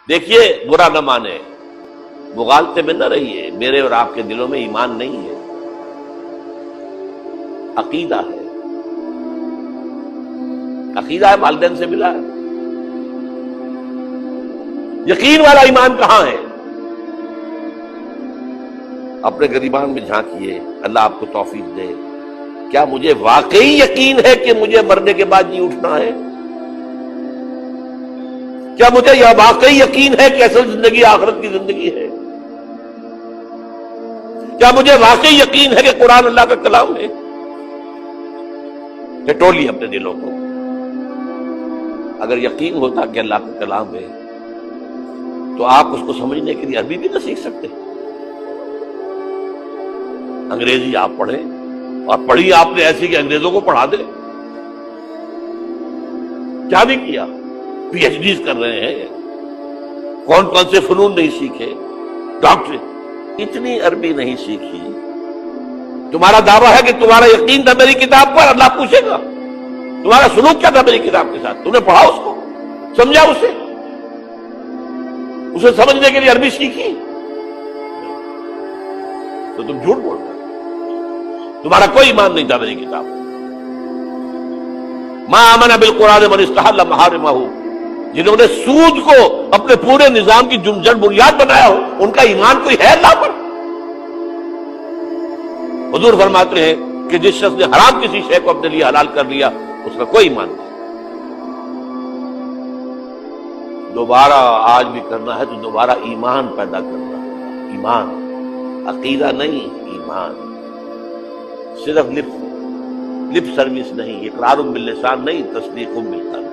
دیکھیے برا نہ مانے، مغالطے میں نہ رہیے، میرے اور آپ کے دلوں میں ایمان نہیں ہے، عقیدہ ہے، عقیدہ ہے، والدین سے ملا ہے۔ یقین والا ایمان کہاں ہے؟ اپنے گریبان میں جھانکیے، اللہ آپ کو توفیق دے۔ کیا مجھے واقعی یقین ہے کہ مجھے مرنے کے بعد جی اٹھنا ہے؟ کیا مجھے یہ واقعی یقین ہے کہ اصل زندگی آخرت کی زندگی ہے؟ کیا مجھے واقعی یقین ہے کہ قرآن اللہ کا کلام ہے؟ ٹٹولیے اپنے دلوں کو۔ اگر یقین ہوتا کہ اللہ کا کلام ہے تو آپ اس کو سمجھنے کے لیے عربی بھی نہ سیکھ سکتے؟ انگریزی آپ پڑھیں، اور پڑھی آپ نے ایسی کہ انگریزوں کو پڑھا دے، کیا بھی کیا، پی ایچ ڈیز کر رہے ہیں، کون کون سے فنون نہیں سیکھے، ڈاکٹر، اتنی عربی نہیں سیکھی۔ تمہارا دعویٰ ہے کہ تمہارا یقین تھا میری کتاب پر، اللہ پوچھے گا تمہارا سلوک کیا تھا میری کتاب کے ساتھ؟ تم نے پڑھا اس کو، سمجھا اسے سمجھنے کے لیے عربی سیکھی؟ تو تم جھوٹ بول رہے، تمہارا کوئی ایمان نہیں تھا میری کتاب۔ ما آمن بالقرآن من استحل محارمہ، جنہوں نے سود کو اپنے پورے نظام کی جڑ بنیاد بنایا ہو، ان کا ایمان کوئی ہے اللہ پر؟ حضور فرماتے ہیں کہ جس شخص نے حرام کسی شے کو اپنے لیے حلال کر لیا اس کا کوئی ایمان نہیں۔ دوبارہ آج بھی کرنا ہے تو دوبارہ ایمان پیدا کرنا ہے، ایمان، عقیدہ نہیں، ایمان۔ صرف لپ سروس نہیں، اقرار باللسان نہیں، تصدیق بالقلب۔